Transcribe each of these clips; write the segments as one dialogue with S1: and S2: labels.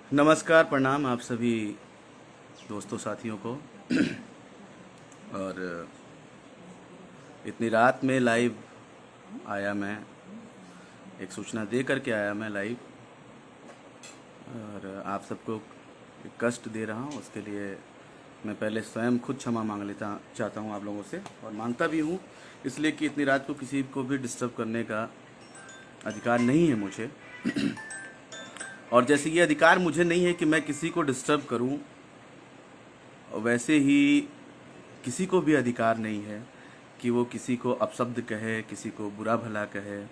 S1: नमस्कार, प्रणाम आप सभी दोस्तों साथियों को। और इतनी रात में लाइव आया मैं, एक सूचना दे करके आया मैं लाइव। और आप सबको एक कष्ट दे रहा हूँ, उसके लिए मैं पहले स्वयं खुद क्षमा मांग लेता चाहता हूँ आप लोगों से, और मांगता भी हूँ इसलिए कि इतनी रात को किसी को भी डिस्टर्ब करने का अधिकार नहीं है मुझे। और जैसे ये अधिकार मुझे नहीं है कि मैं किसी को डिस्टर्ब करूं, वैसे ही किसी को भी अधिकार नहीं है कि वो किसी को अपशब्द कहे, किसी को बुरा भला कहे।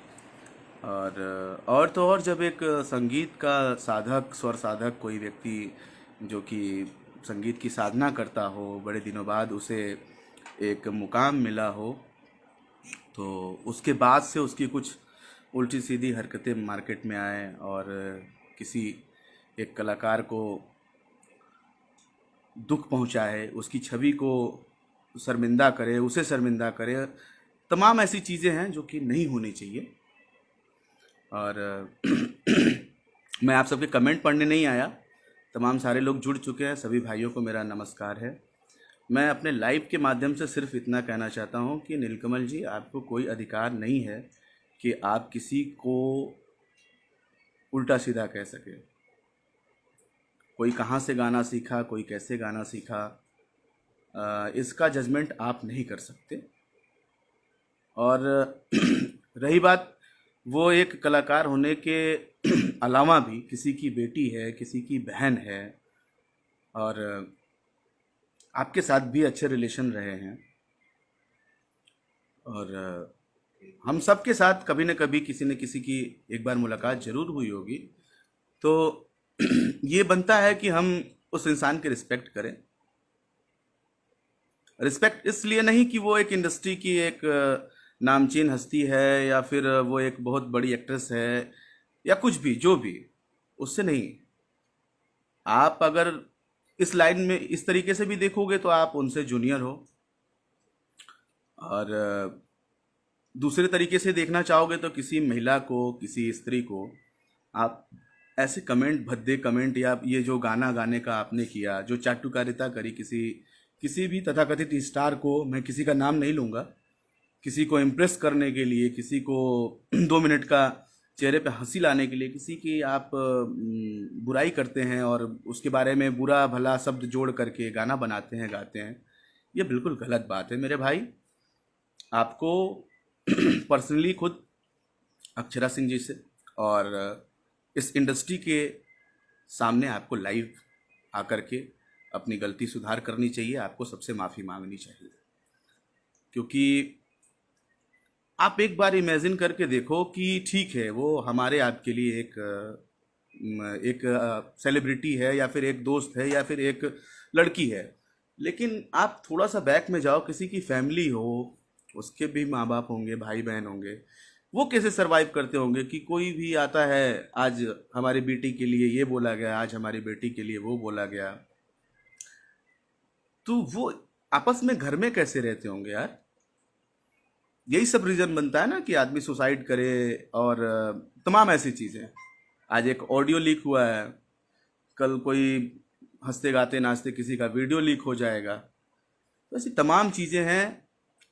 S1: और तो और जब एक संगीत का साधक, स्वर साधक कोई व्यक्ति जो कि संगीत की साधना करता हो, बड़े दिनों बाद उसे एक मुकाम मिला हो, तो उसके बाद से उसकी कुछ उल्टी सीधी हरकतें मार्केट में आए और किसी एक कलाकार को दुख पहुंचाए, उसकी छवि को शर्मिंदा करे, उसे शर्मिंदा करे, तमाम ऐसी चीज़ें हैं जो कि नहीं होनी चाहिए। और मैं आप सबके कमेंट पढ़ने नहीं आया, तमाम सारे लोग जुड़ चुके हैं, सभी भाइयों को मेरा नमस्कार है। मैं अपने लाइव के माध्यम से सिर्फ इतना कहना चाहता हूं कि नीलकमल जी, आपको कोई अधिकार नहीं है कि आप किसी को उल्टा सीधा कह सके। कोई कहाँ से गाना सीखा, कोई कैसे गाना सीखा, इसका जजमेंट आप नहीं कर सकते। और रही बात, वो एक कलाकार होने के अलावा भी किसी की बेटी है, किसी की बहन है, और आपके साथ भी अच्छे रिलेशन रहे हैं। और हम सब के साथ कभी न कभी किसी न किसी की एक बार मुलाकात जरूर हुई होगी। तो ये बनता है कि हम उस इंसान की रिस्पेक्ट करें। रिस्पेक्ट इसलिए नहीं कि वो एक इंडस्ट्री की एक नामचीन हस्ती है, या फिर वो एक बहुत बड़ी एक्ट्रेस है, या कुछ भी, जो भी, उससे नहीं। आप अगर इस लाइन में इस तरीके से भी देखोगे तो आप उनसे जूनियर हो, और दूसरे तरीके से देखना चाहोगे तो किसी महिला को, किसी स्त्री को आप ऐसे कमेंट, भद्दे कमेंट, या ये जो गाना गाने का आपने किया, जो चाटुकारिता करी किसी किसी भी तथाकथित स्टार को, मैं किसी का नाम नहीं लूँगा, किसी को इम्प्रेस करने के लिए, किसी को 2 मिनट का चेहरे पे हंसी लाने के लिए किसी की आप बुराई करते हैं और उसके बारे में बुरा भला शब्द जोड़ करके गाना बनाते हैं, गाते हैं, ये बिल्कुल गलत बात है मेरे भाई। आपको पर्सनली खुद अक्षरा सिंह जी से और इस इंडस्ट्री के सामने आपको लाइव आकर के अपनी गलती सुधार करनी चाहिए, आपको सबसे माफ़ी मांगनी चाहिए। क्योंकि आप एक बार इमेजिन करके देखो कि ठीक है, वो हमारे आपके लिए एक सेलिब्रिटी है, या फिर एक दोस्त है, या फिर एक लड़की है, लेकिन आप थोड़ा सा बैक में जाओ, किसी की फैमिली हो, उसके भी माँ बाप होंगे, भाई बहन होंगे, वो कैसे सरवाइव करते होंगे कि कोई भी आता है, आज हमारी बेटी के लिए ये बोला गया, आज हमारी बेटी के लिए वो बोला गया, तो वो आपस में घर में कैसे रहते होंगे यार। यही सब रीजन बनता है ना कि आदमी सुसाइड करे, और तमाम ऐसी चीज़ें। आज एक ऑडियो लीक हुआ है, कल कोई हंसते गाते नाचते किसी का वीडियो लीक हो जाएगा। तो ऐसी तमाम चीज़ें हैं।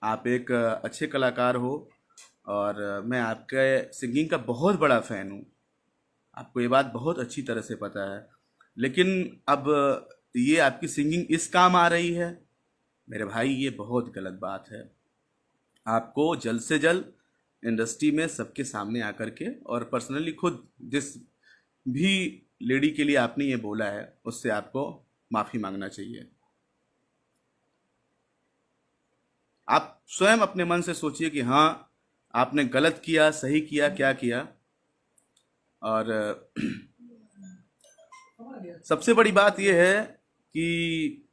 S1: आप एक अच्छे कलाकार हो, और मैं आपके सिंगिंग का बहुत बड़ा फ़ैन हूँ, आपको ये बात बहुत अच्छी तरह से पता है। लेकिन अब ये आपकी सिंगिंग इस काम आ रही है, मेरे भाई, ये बहुत गलत बात है। आपको जल्द से जल्द इंडस्ट्री में सबके सामने आकर के, और पर्सनली खुद जिस भी लेडी के लिए आपने ये बोला है, उससे आपको माफ़ी मांगना चाहिए। आप स्वयं अपने मन से सोचिए कि हाँ, आपने गलत किया, सही किया, क्या किया। और सबसे बड़ी बात यह है कि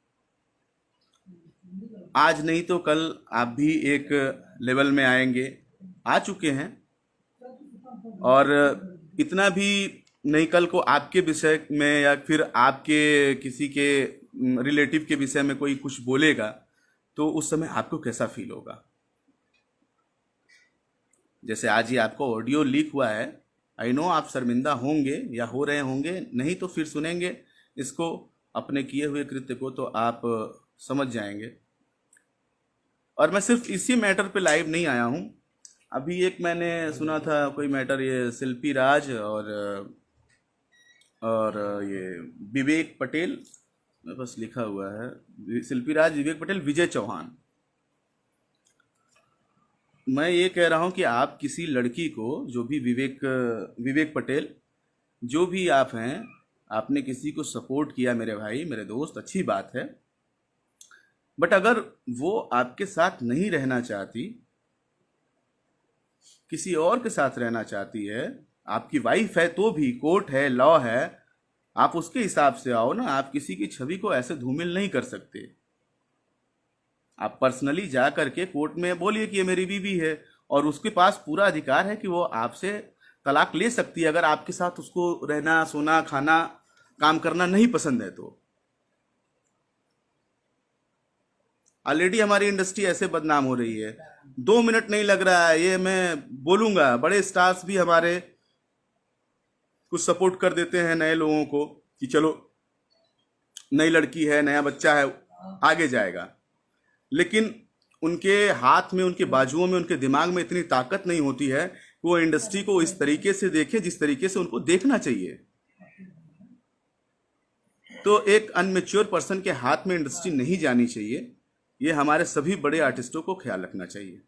S1: आज नहीं तो कल आप भी एक लेवल में आएंगे, आ चुके हैं। और इतना भी नहीं, कल को आपके विषय में या फिर आपके किसी के रिलेटिव के विषय में कोई कुछ बोलेगा, तो उस समय आपको कैसा फील होगा। जैसे आज ही आपको ऑडियो लीक हुआ है, आई नो आप शर्मिंदा होंगे या हो रहे होंगे, नहीं तो फिर सुनेंगे इसको, अपने किए हुए कृत्य को, तो आप समझ जाएंगे। और मैं सिर्फ इसी मैटर पे लाइव नहीं आया हूँ। अभी एक मैंने सुना था कोई मैटर, ये शिल्पी राज और ये विवेक पटेल, मेरे पास लिखा हुआ है, शिल्पी राज, विवेक पटेल, विजय चौहान। मैं ये कह रहा हूँ कि आप किसी लड़की को, जो भी विवेक पटेल, जो भी आप हैं, आपने किसी को सपोर्ट किया मेरे भाई, मेरे दोस्त, अच्छी बात है। बट अगर वो आपके साथ नहीं रहना चाहती, किसी और के साथ रहना चाहती है, आपकी वाइफ है तो भी, कोर्ट है, लॉ है, आप उसके हिसाब से आओ ना। आप किसी की छवि को ऐसे धूमिल नहीं कर सकते। आप पर्सनली जा करके कोर्ट में बोलिए कि ये मेरी बीवी है, और उसके पास पूरा अधिकार है कि वो आपसे तलाक ले सकती है अगर आपके साथ उसको रहना, सोना, खाना, काम करना नहीं पसंद है तो। ऑलरेडी हमारी इंडस्ट्री ऐसे बदनाम हो रही है। 2 मिनट नहीं लग रहा है, ये मैं बोलूंगा, बड़े स्टार्स भी हमारे कुछ सपोर्ट कर देते हैं नए लोगों को कि चलो नई लड़की है, नया बच्चा है, आगे जाएगा। लेकिन उनके हाथ में, उनके बाजुओं में, उनके दिमाग में इतनी ताकत नहीं होती है कि वो इंडस्ट्री को इस तरीके से देखे जिस तरीके से उनको देखना चाहिए। तो एक अनमेच्योर पर्सन के हाथ में इंडस्ट्री नहीं जानी चाहिए। ये हमारे सभी बड़े आर्टिस्टों को ख्याल रखना चाहिए।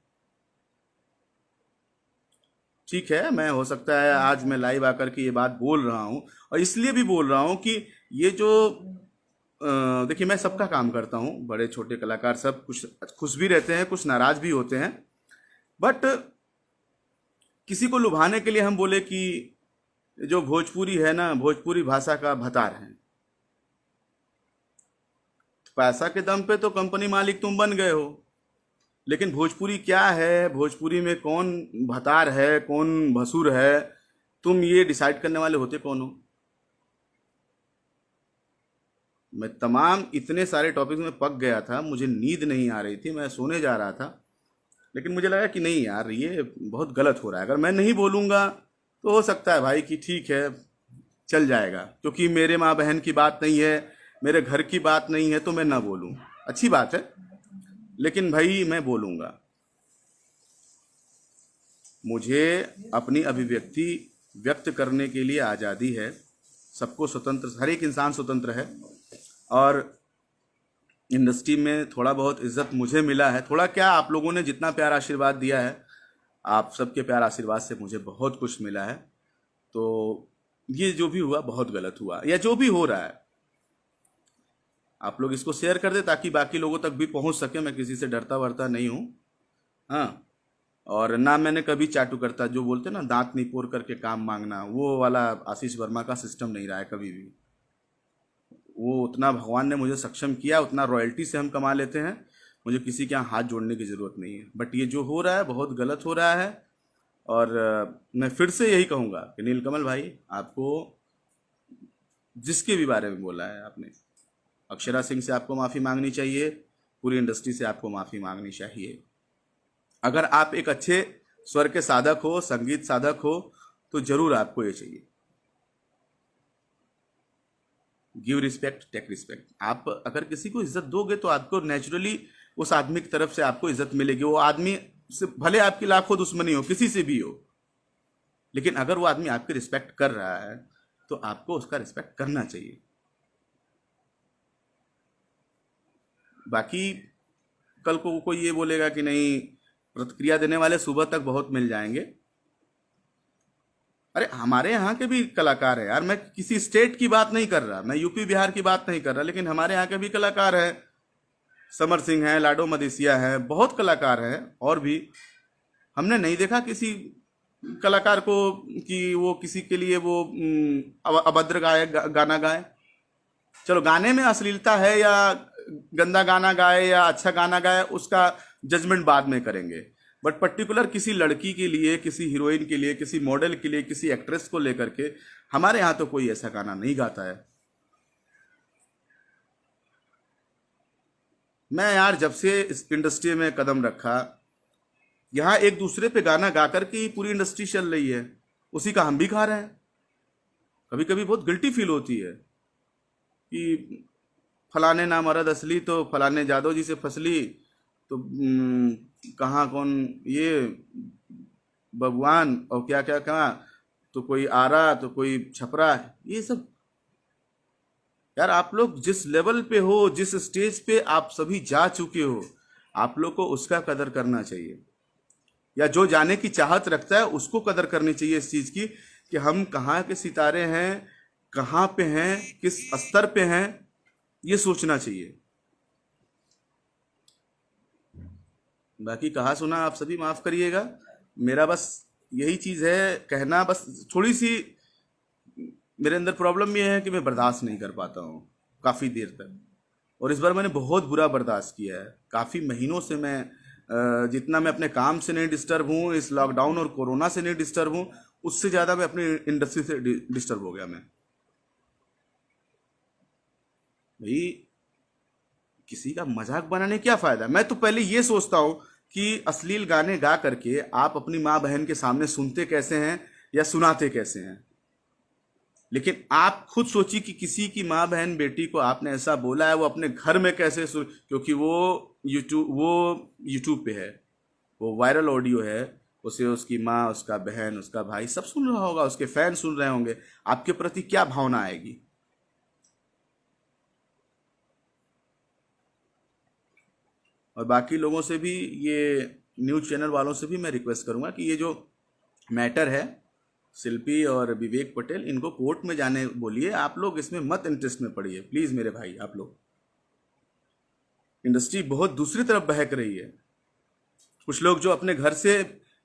S1: ठीक है, मैं, हो सकता है आज मैं लाइव आकर के ये बात बोल रहा हूँ, और इसलिए भी बोल रहा हूँ कि ये जो देखिए, मैं सबका काम करता हूँ, बड़े छोटे कलाकार सब कुछ खुश भी रहते हैं, कुछ नाराज भी होते हैं। बट किसी को लुभाने के लिए हम बोले कि जो भोजपुरी है ना, भोजपुरी भाषा का भतार है, पैसा के दम पे तो कंपनी मालिक तुम बन गए हो, लेकिन भोजपुरी क्या है, भोजपुरी में कौन भतार है, कौन भसुर है, तुम ये डिसाइड करने वाले होते कौन हो? मैं तमाम इतने सारे टॉपिक्स में पक गया था, मुझे नींद नहीं आ रही थी, मैं सोने जा रहा था, लेकिन मुझे लगा कि नहीं यार, ये बहुत गलत हो रहा है। अगर मैं नहीं बोलूँगा तो हो सकता है भाई कि ठीक है, चल जाएगा, क्योंकि मेरे माँ बहन की बात नहीं है, मेरे घर की बात नहीं है, तो मैं ना बोलूँ, अच्छी बात है। लेकिन भाई मैं बोलूँगा, मुझे अपनी अभिव्यक्ति व्यक्त करने के लिए आज़ादी है। सबको स्वतंत्र, हर एक इंसान स्वतंत्र है। और इंडस्ट्री में थोड़ा बहुत इज्जत मुझे मिला है, थोड़ा क्या, आप लोगों ने जितना प्यार आशीर्वाद दिया है, आप सबके प्यार आशीर्वाद से मुझे बहुत कुछ मिला है। तो ये जो भी हुआ बहुत गलत हुआ, या जो भी हो रहा है, आप लोग इसको शेयर कर दे ताकि बाकी लोगों तक भी पहुंच सके। मैं किसी से डरता वरता नहीं हूँ, हाँ। और ना मैंने कभी चाटू करता, जो बोलते ना दांत निपोर करके काम मांगना, वो वाला आशीष वर्मा का सिस्टम नहीं रहा है कभी भी। वो उतना भगवान ने मुझे सक्षम किया, उतना रॉयल्टी से हम कमा लेते हैं, मुझे किसी के यहाँ हाथ जोड़ने की ज़रूरत नहीं है। बट ये जो हो रहा है बहुत गलत हो रहा है। और मैं फिर से यही कहूँगा कि नीलकमल भाई, आपको जिसके भी बारे में बोला है आपने, अक्षरा सिंह से आपको माफ़ी मांगनी चाहिए, पूरी इंडस्ट्री से आपको माफ़ी मांगनी चाहिए। अगर आप एक अच्छे स्वर के साधक हो, संगीत साधक हो, तो जरूर आपको ये चाहिए, गिव रिस्पेक्ट टेक रिस्पेक्ट। आप अगर किसी को इज्जत दोगे तो आपको नेचुरली उस आदमी की तरफ से आपको इज्जत मिलेगी। वो आदमी से भले आपकी लाखों दुश्मनी हो, किसी से भी हो, लेकिन अगर वो आदमी आपकी रिस्पेक्ट कर रहा है तो आपको उसका रिस्पेक्ट करना चाहिए। बाकी कल को कोई ये बोलेगा कि नहीं, प्रतिक्रिया देने वाले सुबह तक बहुत मिल जाएंगे। अरे हमारे यहाँ के भी कलाकार हैं यार, मैं किसी स्टेट की बात नहीं कर रहा, मैं यूपी बिहार की बात नहीं कर रहा, लेकिन हमारे यहाँ के भी कलाकार हैं, समर सिंह हैं, लाडो मदेसिया हैं, बहुत कलाकार हैं। और भी हमने नहीं देखा किसी कलाकार को कि वो किसी के लिए वो अभद्र गाना गाए। चलो, गाने में अश्लीलता है या गंदा गाना गाए या अच्छा गाना गाए, उसका जजमेंट बाद में करेंगे। बट पर्टिकुलर किसी लड़की के लिए, किसी हीरोइन के लिए, किसी मॉडल के लिए, किसी एक्ट्रेस को लेकर के हमारे यहाँ तो कोई ऐसा गाना नहीं गाता है। मैं यार जब से इस इंडस्ट्री में कदम रखा, यहाँ एक दूसरे पे गाना गा करके ही पूरी इंडस्ट्री चल रही है। उसी का हम भी खा रहे हैं। कभी कभी बहुत गिल्टी फील होती है कि फलाने ना मरद असली तो फलाने जादव जी से फसली, तो कहाँ कौन ये बबुआन और क्या क्या कहाँ, तो कोई आरा तो कोई छपरा, ये सब। यार आप लोग जिस लेवल पे हो, जिस स्टेज पे आप सभी जा चुके हो, आप लोग को उसका कदर करना चाहिए, या जो जाने की चाहत रखता है उसको कदर करनी चाहिए इस चीज की कि हम कहाँ के सितारे हैं, कहाँ पे हैं, किस स्तर पे हैं, ये सोचना चाहिए। बाकी कहा सुना आप सभी माफ करिएगा, मेरा बस यही चीज है कहना। बस थोड़ी सी मेरे अंदर प्रॉब्लम ये है कि मैं बर्दाश्त नहीं कर पाता हूँ काफ़ी देर तक, और इस बार मैंने बहुत बुरा बर्दाश्त किया है। काफ़ी महीनों से मैं जितना मैं अपने काम से नहीं डिस्टर्ब हूँ, इस लॉकडाउन और कोरोना से नहीं डिस्टर्ब हूँ, उससे ज़्यादा मैं अपनी इंडस्ट्री से डिस्टर्ब हो गया मैं। भाई किसी का मजाक बनाने क्या फ़ायदा। मैं तो पहले ये सोचता हूँ कि अश्लील गाने गा करके आप अपनी माँ बहन के सामने सुनते कैसे हैं या सुनाते कैसे हैं। लेकिन आप खुद सोचिए कि किसी की माँ बहन बेटी को आपने ऐसा बोला है, वो अपने घर में कैसे सुन, क्योंकि वो यूट्यूब पे है, वो वायरल ऑडियो है, उसे उसकी माँ, उसका बहन, उसका भाई सब सुन रहा होगा, उसके फैन सुन रहे होंगे, आपके प्रति क्या भावना आएगी। और बाकी लोगों से भी, ये न्यूज़ चैनल वालों से भी मैं रिक्वेस्ट करूंगा कि ये जो मैटर है शिल्पी और विवेक पटेल, इनको कोर्ट में जाने बोलिए। आप लोग इसमें मत इंटरेस्ट में पड़िए प्लीज़ मेरे भाई। आप लोग, इंडस्ट्री बहुत दूसरी तरफ बहक रही है। कुछ लोग जो अपने घर से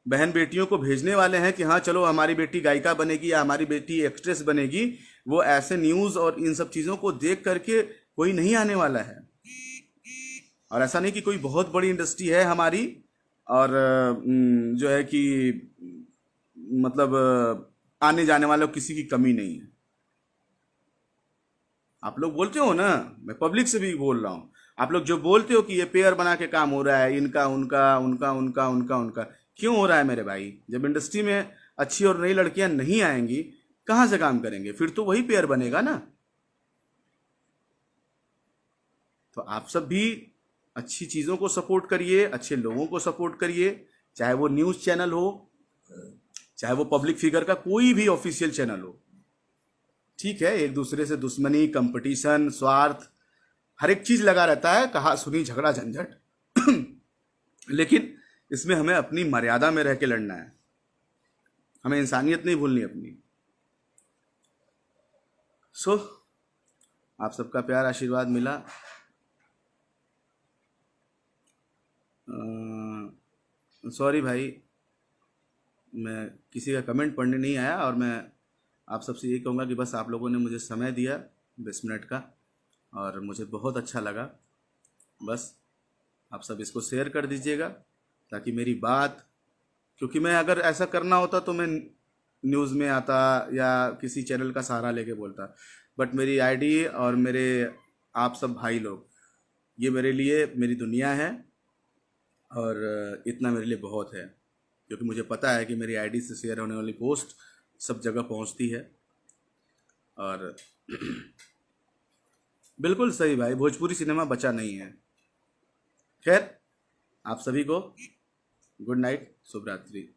S1: बहन बेटियों को भेजने वाले हैं कि हाँ चलो हमारी बेटी गायिका बनेगी या हमारी बेटी एक्ट्रेस बनेगी, वो ऐसे न्यूज़ और इन सब चीज़ों को देख करके कोई नहीं आने वाला है। और ऐसा नहीं कि कोई बहुत बड़ी इंडस्ट्री है हमारी, और जो है कि मतलब आने जाने वालों किसी की कमी नहीं है। आप लोग बोलते हो ना, मैं पब्लिक से भी बोल रहा हूँ, आप लोग जो बोलते हो कि ये पेयर बना के काम हो रहा है, इनका उनका उनका उनका उनका उनका, क्यों हो रहा है मेरे भाई? जब इंडस्ट्री में अच्छी और नई लड़कियां नहीं आएंगी, कहाँ से काम करेंगे? फिर तो वही पेयर बनेगा ना। तो आप सब भी अच्छी चीज़ों को सपोर्ट करिए, अच्छे लोगों को सपोर्ट करिए, चाहे वो न्यूज़ चैनल हो, चाहे वो पब्लिक फिगर का कोई भी ऑफिशियल चैनल हो। ठीक है, एक दूसरे से दुश्मनी, कंपटीशन, स्वार्थ, हर एक चीज लगा रहता है, कहा सुनी, झगड़ा, झंझट। लेकिन इसमें हमें अपनी मर्यादा में रह के लड़ना है, हमें इंसानियत नहीं भूलनी अपनी। सो आप सबका प्यार आशीर्वाद मिला। सॉरी भाई, मैं किसी का कमेंट पढ़ने नहीं आया, और मैं आप सबसे यही कहूँगा कि बस आप लोगों ने मुझे समय दिया 20 मिनट का, और मुझे बहुत अच्छा लगा। बस आप सब इसको शेयर कर दीजिएगा ताकि मेरी बात, क्योंकि मैं अगर ऐसा करना होता तो मैं न्यूज़ में आता या किसी चैनल का सहारा लेके बोलता, बट मेरी आईडी और मेरे आप सब भाई लोग, ये मेरे लिए मेरी दुनिया है, और इतना मेरे लिए बहुत है, क्योंकि मुझे पता है कि मेरी आईडी से शेयर होने वाली पोस्ट सब जगह पहुंचती है। और बिल्कुल सही भाई, भोजपुरी सिनेमा बचा नहीं है। खैर, आप सभी को गुड नाइट, शुभ रात्रि।